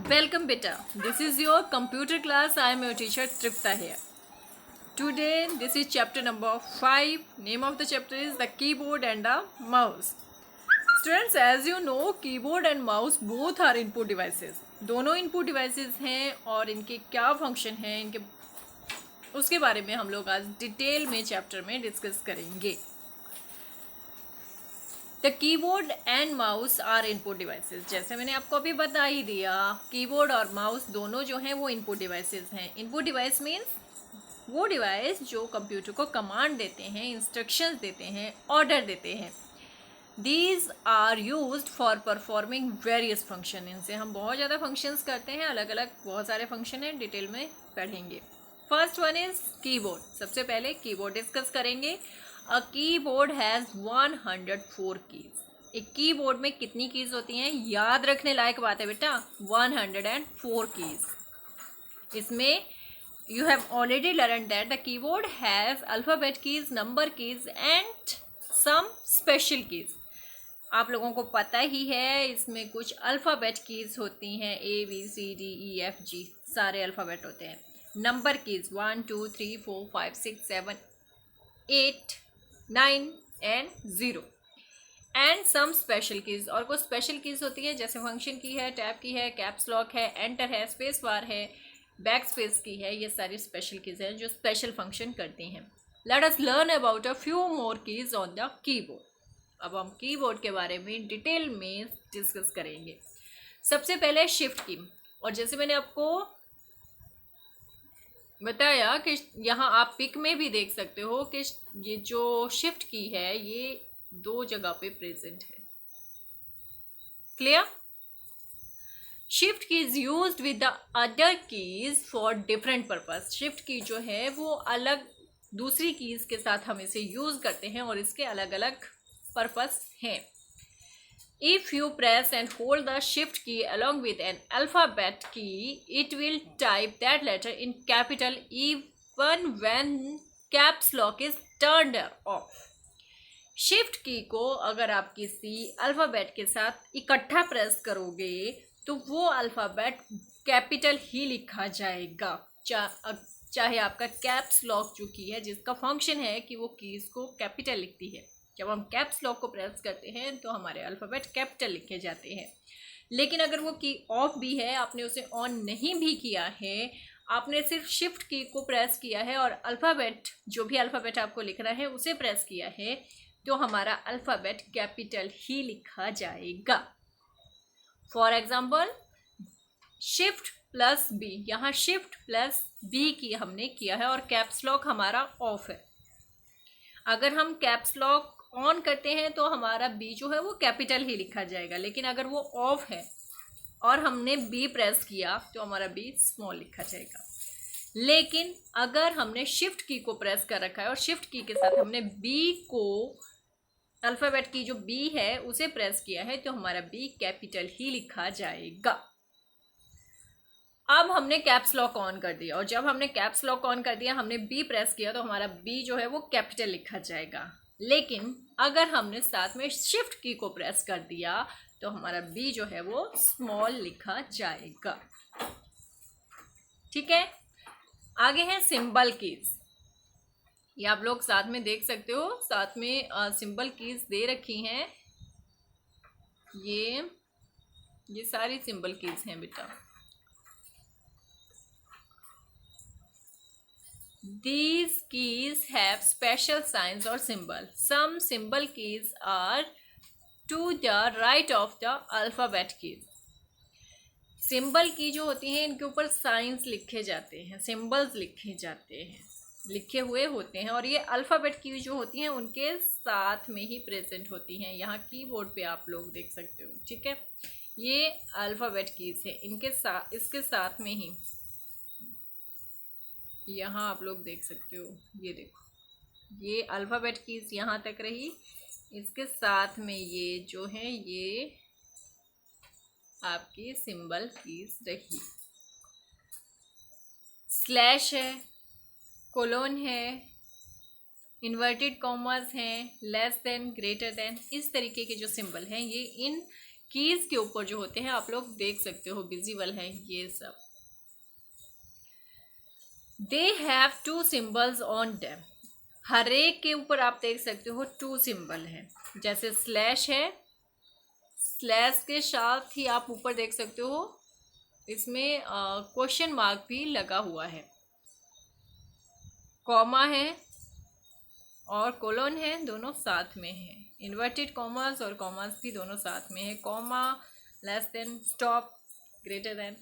Welcome beta. This is your computer class. I am your teacher Tripta here. Today this is chapter number 5. Name of the chapter is the keyboard and the mouse. Students, as you know, keyboard and mouse both are input devices. दोनों input devices हैं और इनके क्या function हैं इनके उसके बारे में हम लोग आज डिटेल में चैप्टर में डिस्कस करेंगे. The keyboard and mouse are input devices. जैसे मैंने आपको अभी बता ही दिया, कीबोर्ड और माउस दोनों जो हैं वो इनपुट डिवाइसेस हैं. इनपुट डिवाइस मीन्स वो डिवाइस जो कंप्यूटर को कमांड देते हैं, इंस्ट्रक्शंस देते हैं, ऑर्डर देते हैं. These are used for performing various function. इनसे हम बहुत ज़्यादा फंक्शंस करते हैं, अलग अलग बहुत सारे फंक्शन हैं, डिटेल में पढ़ेंगे. First one is keyboard. सबसे पहले कीबोर्ड डिस्कस करेंगे. A keyboard has 104 keys. एक कीबोर्ड में कितनी कीज होती हैं? याद रखने लायक बात है बेटा, 104 कीज. इसमें you have already learned that the keyboard has alphabet keys, number keys and some special keys. आप लोगों को पता ही है इसमें कुछ अल्फ़ाबेट कीज़ होती हैं, ABCDEFG सारे अल्फ़ाबेट होते हैं. Number keys 1 2 3 4 5 6 7 8 9 and 0 and some special keys. और कुछ स्पेशल कीज़ होती है जैसे फंक्शन की है, टैब की है, कैप्स लॉक है, एंटर है, स्पेस बार है, बैक स्पेस की है. ये सारी स्पेशल कीज़ हैं जो स्पेशल फंक्शन करती हैं. Let us learn about a few more keys on the keyboard. अब हम कीबोर्ड के बारे में डिटेल में डिस्कस करेंगे. सबसे पहले शिफ्ट की. और जैसे मैंने आपको बताया कि यहाँ आप पिक में भी देख सकते हो कि ये जो शिफ्ट की है ये दो जगह पे प्रेजेंट है. क्लियर? शिफ्ट की is used with the other keys for different purpose. Shift की जो है वो अलग दूसरी कीज के साथ हम इसे यूज करते हैं और इसके अलग अलग पर्पस हैं. If you press and hold the shift key along with an alphabet key, it will type that letter in capital even when caps lock is turned off. Shift की को अगर आप किसी अल्फ़ाबेट के साथ इकट्ठा प्रेस करोगे तो वो अल्फ़ाबेट कैपिटल ही लिखा जाएगा. चाहे आपका कैप्स लॉक जो की है जिसका फंक्शन है कि वो कीज़ को कैपिटल लिखती है. जब हम कैप्स लॉक को प्रेस करते हैं तो हमारे अल्फ़ाबेट कैपिटल लिखे जाते हैं. लेकिन अगर वो की ऑफ भी है, आपने उसे ऑन नहीं भी किया है, आपने सिर्फ शिफ्ट की को प्रेस किया है और अल्फ़ाबेट जो भी अल्फ़ाबेट आपको लिखना है उसे प्रेस किया है तो हमारा अल्फ़ाबेट कैपिटल ही लिखा जाएगा. For example shift plus b. यहाँ शिफ्ट प्लस बी की हमने किया है और कैप्स लॉक हमारा ऑफ है. अगर हम कैप्स लॉक ऑन करते हैं तो हमारा बी जो है वो कैपिटल ही लिखा जाएगा. लेकिन अगर वो ऑफ है और हमने बी प्रेस किया तो हमारा बी स्मॉल लिखा जाएगा. लेकिन अगर हमने शिफ्ट की को प्रेस कर रखा है और शिफ्ट की के साथ हमने बी को अल्फ़ाबेट की जो बी है उसे प्रेस किया है तो हमारा बी कैपिटल ही लिखा जाएगा. अब हमने कैप्स लॉक ऑन कर दिया और जब हमने कैप्स लॉक ऑन कर दिया, हमने बी प्रेस किया तो हमारा बी जो है वो कैपिटल लिखा जाएगा. लेकिन अगर हमने साथ में शिफ्ट की को प्रेस कर दिया तो हमारा बी जो है वो स्मॉल लिखा जाएगा. ठीक है. आगे है सिंबल कीज. ये आप लोग साथ में देख सकते हो, साथ में सिंबल कीज दे रखी हैं. ये सारी सिंबल कीज हैं बेटा. These keys have special signs or symbols. Some symbol keys are to the right of the alphabet keys. Symbol की जो होती हैं इनके ऊपर साइंस लिखे जाते हैं, सिंबल्स लिखे जाते हैं, लिखे हुए होते हैं और ये अल्फ़ाबेट की जो होती हैं उनके साथ में ही प्रेजेंट होती हैं. यहाँ कीबोर्ड पे आप लोग देख सकते हो. ठीक है. ये अल्फ़ाबेट कीज है, इसके साथ में ही यहाँ आप लोग देख सकते हो. ये देखो, ये अल्फ़ाबेट कीज यहाँ तक रही, इसके साथ में ये जो है ये आपकी सिंबल कीज रही. स्लैश है, कोलोन है, इन्वर्टेड कॉमर्स हैं, लेस देन, ग्रेटर देन, इस तरीके के जो सिंबल हैं ये इन कीज के ऊपर जो होते हैं आप लोग देख सकते हो विजिबल है ये सब। They have 2 symbols on them. हर एक के ऊपर आप देख सकते हो 2 सिंबल है। जैसे स्लैश है, स्लैश के साथ ही आप ऊपर देख सकते हो इसमें क्वेश्चन मार्क भी लगा हुआ है। कॉमा है और कोलोन है, दोनों साथ में है। इन्वर्टेड कॉमास और कॉमास भी दोनों साथ में है। Comma, less than, stop, greater than,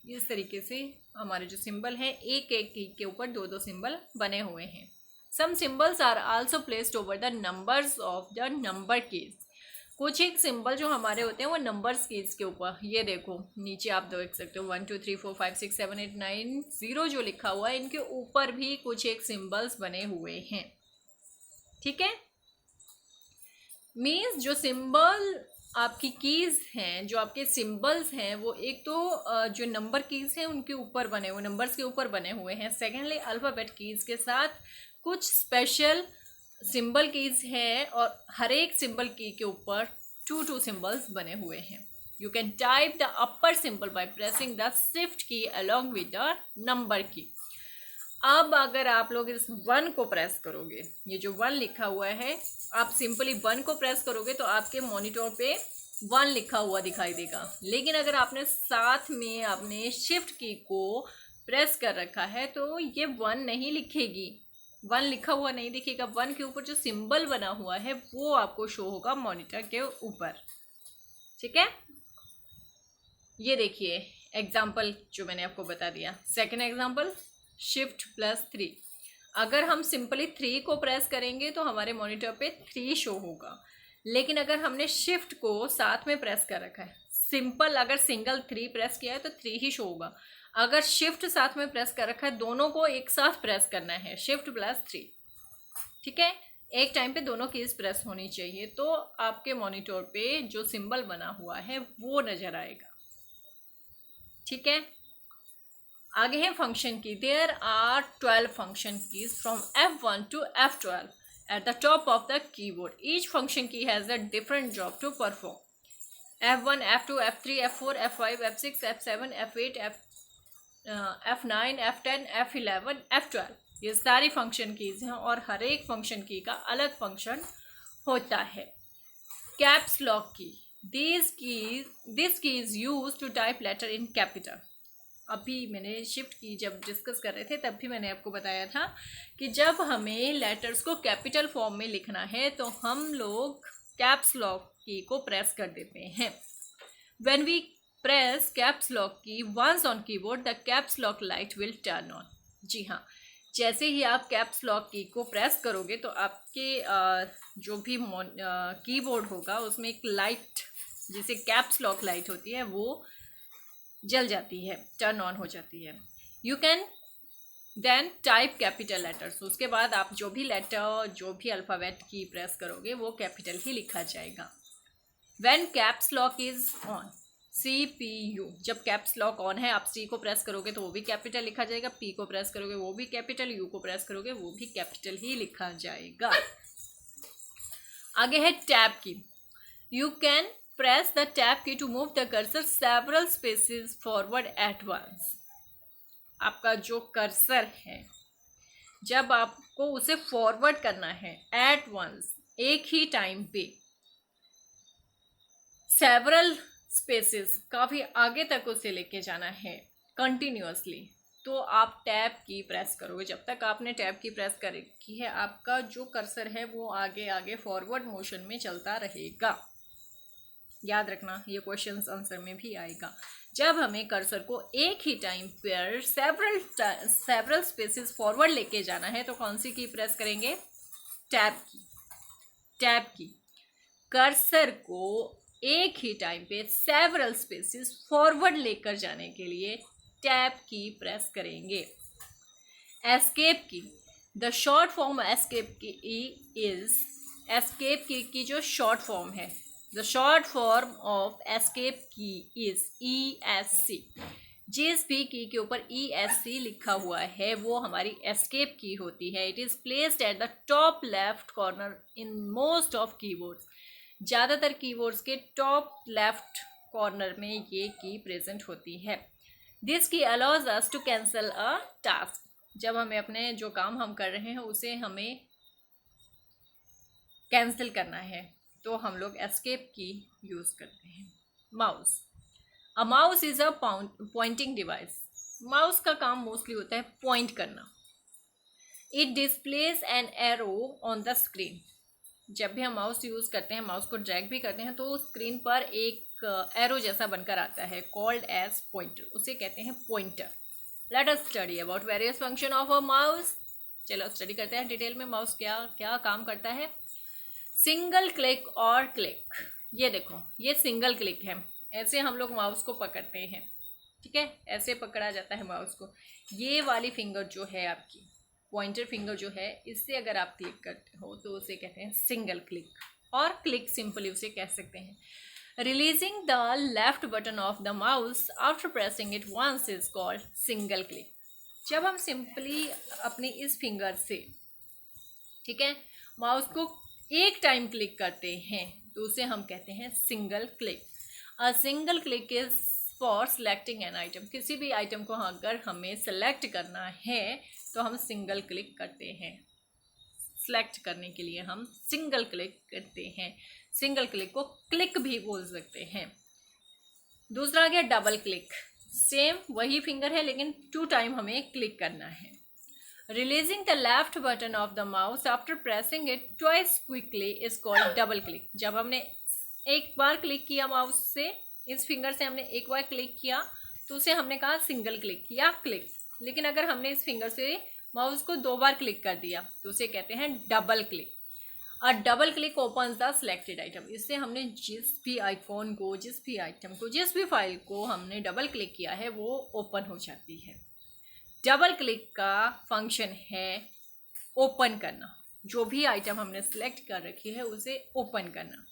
इस तरीके से हमारे जो सिंबल है एक एक की के ऊपर 2-2 सिंबल बने हुए हैं। Some symbols are also placed over the numbers of the number keys. कुछ एक सिंबल जो हमारे होते हैं वो नंबर्स कीज के ऊपर, ये देखो नीचे आप देख सकते हो 1 2 3 4 5 6 7 8 9 0 जो लिखा हुआ है, इनके ऊपर भी कुछ एक सिंबल्स बने हुए हैं। ठीक है, मीन्स जो सिंबल आपकी कीज हैं, जो आपके सिंबल्स हैं, वो एक तो जो नंबर कीज हैं उनके ऊपर बने हुए, नंबर्स के ऊपर बने हुए हैं। सेकेंडली अल्फ़ाबेट कीज के साथ कुछ स्पेशल सिंबल कीज है और हर एक सिंबल की के ऊपर 2 सिंबल्स बने हुए हैं। You can type the upper symbol by pressing the shift की अलॉन्ग विद द नंबर की। अब अगर आप लोग इस 1 को प्रेस करोगे, ये जो 1 लिखा हुआ है, आप सिंपली 1 को प्रेस करोगे तो आपके मॉनिटर पे 1 लिखा हुआ दिखाई देगा। लेकिन अगर आपने साथ में अपने शिफ्ट की को प्रेस कर रखा है तो ये 1 नहीं लिखेगी, 1 लिखा हुआ नहीं दिखेगा। 1 के ऊपर जो सिंबल बना हुआ है वो आपको शो होगा मॉनिटर के ऊपर। ठीक है, ये देखिए एग्जाम्पल जो मैंने आपको बता दिया। Second example, shift +3। अगर हम सिंपली 3 को प्रेस करेंगे तो हमारे मॉनिटर पे 3 शो होगा। लेकिन अगर हमने शिफ्ट को साथ में प्रेस कर रखा है, सिंपल अगर सिंगल 3 प्रेस किया है तो 3 ही शो होगा। अगर शिफ्ट साथ में प्रेस कर रखा है, दोनों को एक साथ प्रेस करना है, शिफ्ट +3। ठीक है, एक टाइम पे दोनों कीज प्रेस होनी चाहिए तो आपके मॉनिटर पे जो सिंबल बना हुआ है वो नजर आएगा। ठीक है, आगे है फंक्शन की। There are 12 function keys from F1 to F12 at the top of the keyboard. Each function key has a different job to perform. F1, F2, F3, F4, F5, F6, F7, F8, F9, F10, F11, F12, ये सारी function keys हैं और हर एक function की का अलग function होता है। Caps lock key, this key is use to type letter in capital. अभी मैंने शिफ्ट की जब डिस्कस कर रहे थे तब भी मैंने आपको बताया था कि जब हमें लेटर्स को कैपिटल फॉर्म में लिखना है तो हम लोग कैप्स लॉक की को प्रेस कर देते हैं। When we press caps lock key once on keyboard the caps lock light will turn on. जी हाँ, जैसे ही आप कैप्स लॉक की को प्रेस करोगे तो आपके जो भी कीबोर्ड होगा उसमें एक लाइट, जिसे कैप्स लॉक लाइट होती है, वो जल जाती है, टर्न ऑन हो जाती है। You can then type capital letters. उसके बाद आप जो भी लेटर, जो भी अल्फ़ाबेट की प्रेस करोगे वो कैपिटल ही लिखा जाएगा। When caps lock is on, CPU, जब कैप्स लॉक ऑन है आप C को प्रेस करोगे तो वो भी कैपिटल लिखा जाएगा, P को प्रेस करोगे वो भी कैपिटल, U को प्रेस करोगे वो भी कैपिटल ही लिखा जाएगा। आगे है टैब की। You can press the tab key to move the cursor several spaces forward at once. आपका जो कर्सर है जब आपको उसे फॉरवर्ड करना है at once, एक ही टाइम पे, several spaces, काफ़ी आगे तक उसे लेके जाना है कंटिन्यूअसली, तो आप टैब की प्रेस करोगे। जब तक आपने टैब की प्रेस कर रखी है आपका जो कर्सर है वो आगे आगे फॉरवर्ड मोशन में चलता रहेगा। याद रखना, ये क्वेश्चंस आंसर में भी आएगा। जब हमें कर्सर को एक ही टाइम पर सेवरल स्पेसेस फॉरवर्ड लेके जाना है तो कौन सी की प्रेस करेंगे? टैब की। टैब की। कर्सर को एक ही टाइम पे सेवरल स्पेसेस फॉरवर्ड लेकर जाने के लिए टैब की प्रेस करेंगे। एस्केप की, द शॉर्ट फॉर्म एस्केप की इज, एस्केप की जो शॉर्ट फॉर्म है, the short form of escape की इज ESC। जिस भी की के ऊपर ESC लिखा हुआ है वो हमारी एस्केप की होती है। It is placed at the top left corner in most of keyboards. ज़्यादातर कीबोर्ड्स के टॉप लेफ्ट कॉर्नर में ये की प्रेजेंट होती है। दिस की allows us to cancel a task. जब हमें अपने जो काम हम कर रहे हैं उसे हमें कैंसिल करना है तो हम लोग एस्केप की यूज़ करते हैं। Mouse, a mouse is a pointing device. Mouse का काम मोस्टली होता है पॉइंट करना। It displays an arrow on the screen. जब भी हम माउस यूज़ करते हैं, माउस को ड्रैग भी करते हैं तो स्क्रीन पर एक एरो जैसा बनकर आता है, कॉल्ड एज पॉइंटर, उसे कहते हैं pointer. Let us study about various function of a mouse. चलो स्टडी करते हैं डिटेल में माउस क्या क्या काम करता है। सिंगल क्लिक और क्लिक, ये देखो ये सिंगल क्लिक है, ऐसे हम लोग माउस को पकड़ते हैं, ठीक है, ऐसे पकड़ा जाता है माउस को। ये वाली फिंगर जो है आपकी पॉइंटर फिंगर जो है, इससे अगर आप क्लिक करते हो तो उसे कहते हैं सिंगल क्लिक, और क्लिक सिंपली उसे कह सकते हैं। Releasing the left button of the mouse after pressing it once is called single click. जब हम सिंपली अपनी इस फिंगर से, ठीक है, माउस को एक टाइम क्लिक करते हैं तो उसे हम कहते हैं single click. A single click is for selecting an item. किसी भी आइटम को अगर हमें सेलेक्ट करना है तो हम सिंगल क्लिक करते हैं। सेलेक्ट करने के लिए हम सिंगल क्लिक करते हैं। सिंगल क्लिक को क्लिक भी बोल सकते हैं। दूसरा आ गया डबल क्लिक। सेम वही फिंगर है लेकिन 2 टाइम हमें क्लिक करना है। Releasing the left button of the mouse after pressing it twice quickly is called double click. जब हमने एक बार क्लिक किया माउस से, इस फिंगर से हमने एक बार क्लिक किया तो उसे हमने कहा सिंगल क्लिक या क्लिक। लेकिन अगर हमने इस फिंगर से माउस को 2 बार क्लिक कर दिया तो उसे कहते हैं double click. A double click opens the selected item. इससे हमने जिस भी आइकॉन को, जिस भी आइटम को, जिस भी फाइल को हमने डबल क्लिक किया है वो ओपन हो जाती है। डबल क्लिक का फंक्शन है ओपन करना। जो भी आइटम हमने सेलेक्ट कर रखी है उसे ओपन करना।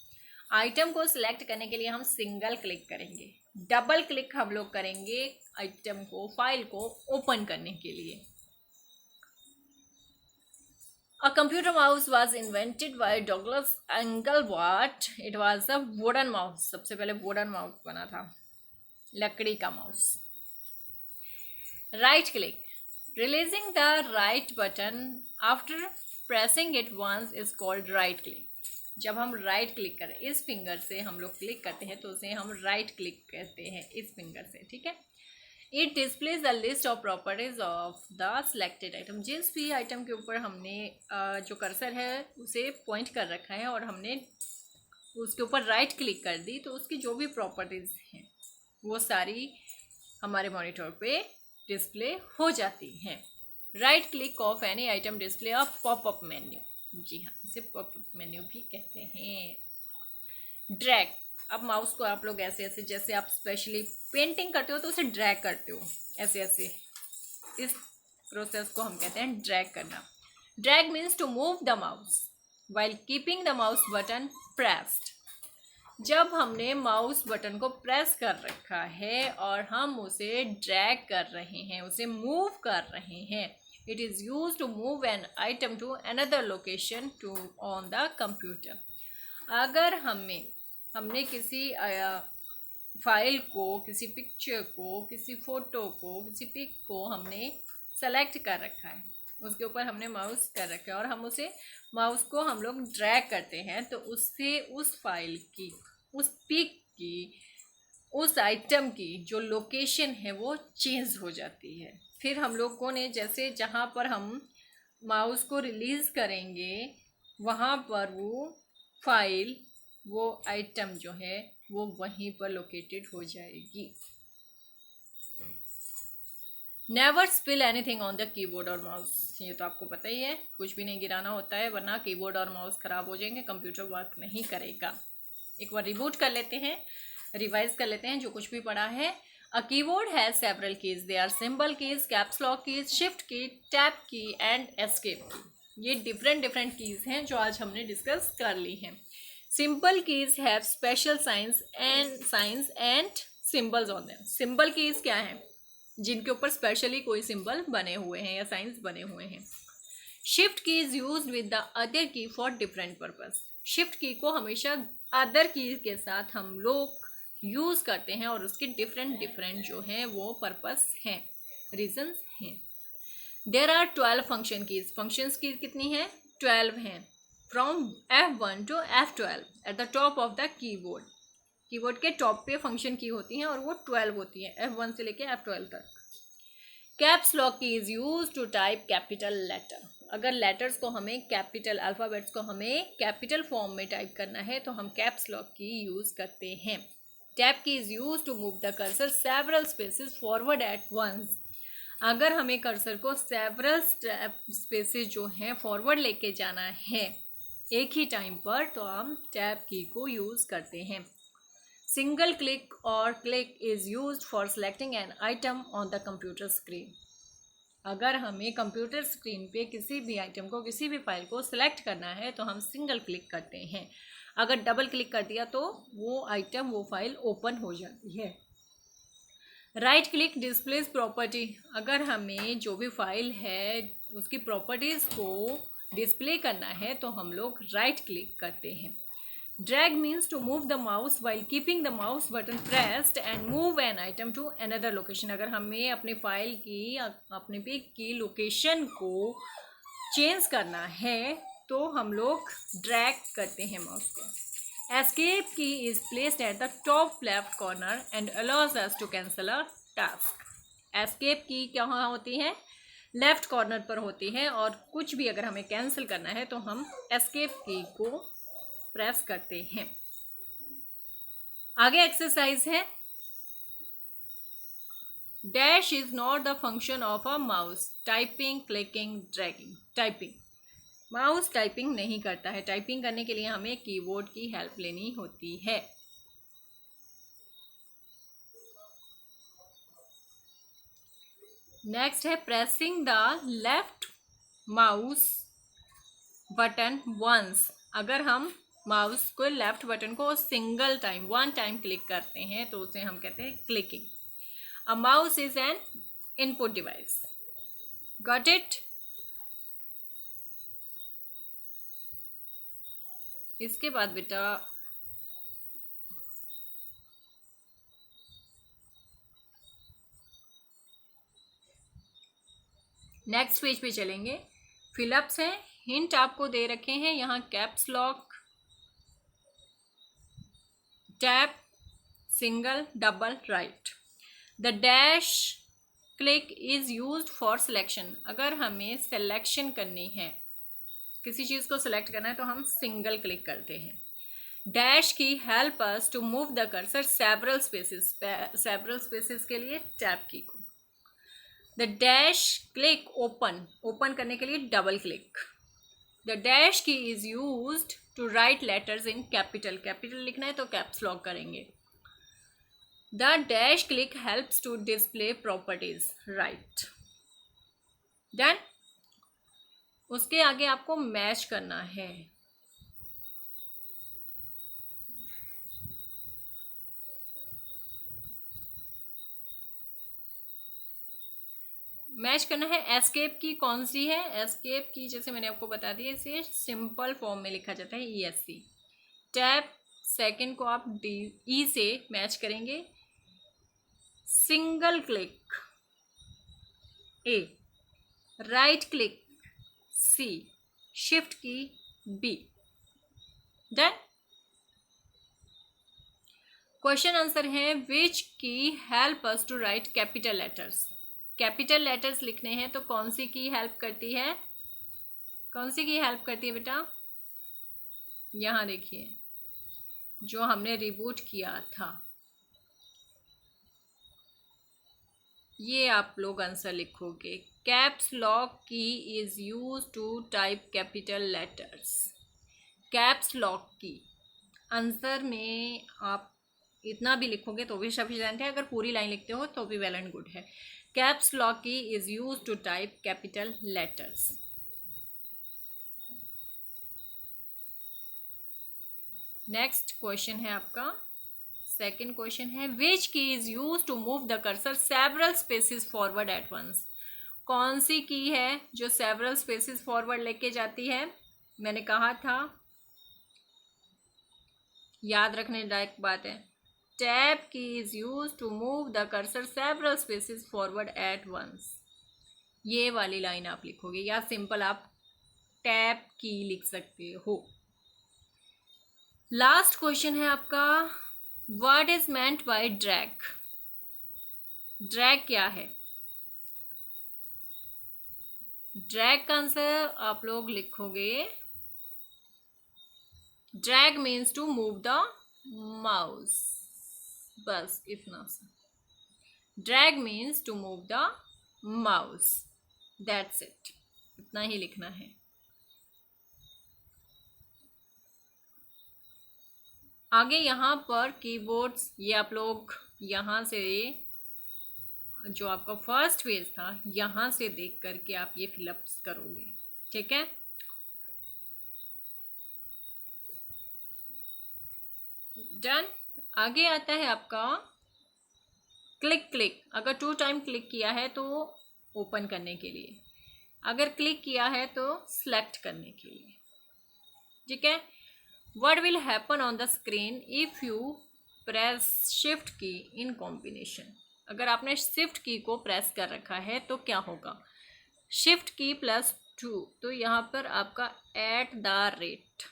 आइटम को सिलेक्ट करने के लिए हम सिंगल क्लिक करेंगे, डबल क्लिक हम लोग करेंगे आइटम को, फाइल को ओपन करने के लिए। A computer mouse was invented by Douglas Engelbart. It was a wooden mouse. सबसे पहले wooden mouse बना था, लकड़ी का mouse. Right click. Releasing the right button after pressing it once is called right click. जब हम राइट क्लिक करें, इस फिंगर से हम लोग क्लिक करते हैं तो उसे हम राइट क्लिक कहते हैं, इस फिंगर से, ठीक है। It displays the list of properties of the selected item. जिस भी आइटम के ऊपर हमने जो कर्सर है उसे पॉइंट कर रखा है और हमने उसके ऊपर राइट क्लिक कर दी तो उसकी जो भी प्रॉपर्टीज हैं वो सारी हमारे मॉनिटर पे डिस्प्ले हो जाती हैं। Right click of any item display a popup menu. जी हाँ, इसे पॉपअप मेन्यू भी कहते हैं। ड्रैग, अब माउस को आप लोग ऐसे ऐसे, जैसे आप स्पेशली पेंटिंग करते हो तो उसे ड्रैग करते हो, ऐसे ऐसे, इस प्रोसेस को हम कहते हैं ड्रैग करना। Drag means to move the mouse while keeping the mouse button pressed. जब हमने माउस बटन को प्रेस कर रखा है और हम उसे ड्रैग कर रहे हैं, उसे मूव कर रहे हैं, it is use to move an item to another location to on the computer. अगर हमने किसी फाइल को, किसी पिक्चर को, किसी फ़ोटो को, किसी पिक को हमने सेलेक्ट कर रखा है, उसके ऊपर हमने माउस कर रखा है और हम उसे माउस को हम लोग ड्रैग करते हैं तो उससे उस फाइल की, उस पिक की, उस आइटम की जो लोकेशन है वो चेंज हो जाती है। फिर हम लोगों ने जैसे जहाँ पर हम माउस को रिलीज़ करेंगे वहाँ पर वो फाइल, वो आइटम जो है वो वहीं पर लोकेटेड हो जाएगी। Never spill anything on the keyboard और माउस। ये तो आपको पता ही है, कुछ भी नहीं गिराना होता है वरना कीबोर्ड और माउस ख़राब हो जाएंगे, कंप्यूटर वर्क नहीं करेगा। एक बार रिबूट कर लेते हैं, रिवाइज कर लेते हैं जो कुछ भी पढ़ा है। A keyboard has several keys, they are symbol keys, caps lock keys, shift key, tab key and escape key. ये डिफरेंट कीज हैं जो आज हमने डिस्कस कर ली हैं। Simple keys have special science and symbols on them. Symbol keys क्या हैं? जिनके ऊपर स्पेशली कोई सिंबल बने हुए हैं या साइंस बने हुए हैं। शिफ्ट की is used with the other की फॉर डिफरेंट पर्पस। शिफ्ट की को हमेशा अदर की के साथ हम लोग यूज़ करते हैं और उसके डिफरेंट डिफरेंट जो हैं वो पर्पस हैं, रीजंस हैं। There are 12 function keys. Functions key कितनी हैं? 12 हैं। From F1 to F12 at the top of the keyboard. Keyboard के टॉप पे फंक्शन की होती हैं और वो 12 होती हैं, F1 से लेके F12 तक। Caps lock key is use to type capital letter. अगर लेटर्स को हमें कैपिटल, अल्फ़ाबेट्स को हमें कैपिटल फॉर्म में टाइप करना है तो हम कैप्स लॉक की यूज़ करते हैं। Tab key is use to move the cursor several spaces forward at once. अगर हमें कर्सर को सेवरल स्पेसेस जो हैं फॉरवर्ड लेके जाना है एक ही टाइम पर तो हम टैब की को यूज़ करते हैं। सिंगल क्लिक और click is used for selecting an item on the computer screen. अगर हमें कंप्यूटर स्क्रीन पे किसी भी आइटम को, किसी भी फाइल को सिलेक्ट करना है तो हम सिंगल क्लिक करते हैं। अगर डबल क्लिक कर दिया तो वो आइटम, वो फाइल ओपन हो जाती है। Right click displace property. अगर हमें जो भी फाइल है उसकी प्रॉपर्टीज़ को डिस्प्ले करना है तो हम लोग राइट क्लिक करते हैं। Drag means to move the mouse while keeping the mouse button pressed and move an item to another location. अगर हमें अपनी फाइल की, अपने पिक की लोकेशन को चेंज करना है तो हम लोग ड्रैग करते हैं माउस को। एस्केप की is placed at the top left corner and allows us to cancel a task. Escape की कहाँ होती है? लेफ्ट कॉर्नर पर होती है और कुछ भी अगर हमें कैंसिल करना है तो हम एस्केप की को प्रेस करते हैं। आगे एक्सरसाइज है। Dash is not the function of a mouse. Typing, clicking, dragging. Typing, mouse typing नहीं करता है। टाइपिंग करने के लिए हमें कीबोर्ड की हेल्प लेनी होती है। नेक्स्ट है pressing the left mouse button once. अगर हम माउस को, लेफ्ट बटन को single time, one time click करते हैं तो उसे हम कहते हैं clicking. A mouse is an input device. Got it? इसके बाद बेटा नेक्स्ट पेज पे चलेंगे। फिलअप्स हैं, हिंट आपको दे रखे हैं यहाँ। Caps lock, tap, single, double, right. The dash click is used for selection. अगर हमें सिलेक्शन करनी है, किसी चीज़ को सिलेक्ट करना है तो हम सिंगल क्लिक करते हैं। Dash key help us to move the cursor several spaces. Several spaces के लिए टैप की को। The dash click open, open करने के लिए double click. The dash key is used to write letters in capital. Capital लिखना है तो caps lock करेंगे। The dash click helps to display properties, right. Done. उसके आगे आपको मैच करना है। मैच करना है। एस्केप की कौन सी है? एस्केप की जैसे मैंने आपको बता दिया, इसे सिंपल फॉर्म में लिखा जाता है, ESC। टैप सेकंड को आप E से मैच करेंगे। Single click A, right click C, shift key B। Done. Question answer है which key help us to write capital letters. Capital letters लिखने हैं तो कौन सी की हेल्प करती है? कौन सी की हेल्प करती है बेटा? यहाँ देखिए, जो हमने रिबूट किया था, ये आप लोग आंसर लिखोगे। Caps lock key is use to type capital letters. Caps lock key answer में आप इतना भी लिखोगे तो भी सफिशिएंट है, अगर पूरी लाइन लिखते हो तो भी वेल एंड गुड है। Caps lock key is use to type capital letters. Next question है आपका, सेकेंड क्वेश्चन है which key is use to move the cursor several spaces forward at once. कौन सी की है जो सेवरल स्पेसेस फॉरवर्ड लेके जाती है? मैंने कहा था याद रखने लायक बात है। Tab key is use to move the cursor several spaces forward at once. ये वाली लाइन आप लिखोगे, या सिंपल आप टैब की लिख सकते हो। लास्ट क्वेश्चन है आपका, what is meant by drag. Drag क्या है? ड्रैग का आंसर आप लोग लिखोगे, drag means to move the mouse. बस इतना सा, drag means to move the mouse, that's it, इतना ही लिखना है। आगे यहाँ पर कीवर्ड्स, ये आप लोग यहाँ से जो आपका फर्स्ट पेज था यहाँ से देख करके आप ये फिलअप्स करोगे, ठीक है। डन। आगे आता है आपका क्लिक। क्लिक अगर 2 टाइम क्लिक किया है तो ओपन करने के लिए, अगर क्लिक किया है तो सिलेक्ट करने के लिए, ठीक है। What will happen on the screen if you press shift की इन कॉम्बिनेशन। अगर आपने शिफ्ट की को प्रेस कर रखा है तो क्या होगा, शिफ्ट की +2, तो यहाँ पर आपका @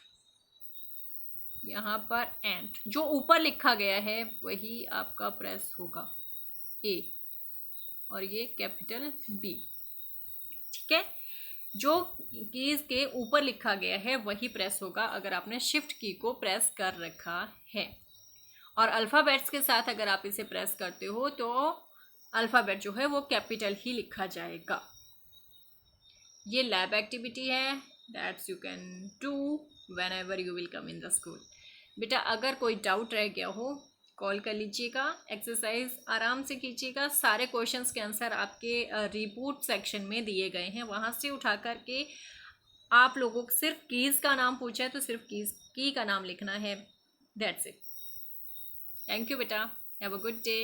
यहाँ पर एंड जो ऊपर लिखा गया है वही आपका प्रेस होगा, ए और ये कैपिटल बी, ठीक है। जो कीज के ऊपर लिखा गया है वही प्रेस होगा अगर आपने शिफ्ट की को प्रेस कर रखा है। और अल्फ़ाबेट्स के साथ अगर आप इसे प्रेस करते हो तो अल्फ़ाबेट जो है वो कैपिटल ही लिखा जाएगा। ये लैब एक्टिविटी है, that's you can do when ever you will come in the school. बेटा अगर कोई डाउट रह गया हो कॉल कर लीजिएगा, एक्सरसाइज आराम से कीजिएगा। सारे क्वेश्चंस के आंसर आपके रिपोर्ट सेक्शन में दिए गए हैं, वहाँ से उठा करके आप लोगों को सिर्फ कीज़ का नाम पूछा है तो सिर्फ की का नाम लिखना है, दैट्स इट। थैंक यू बेटा, हैव अ गुड डे।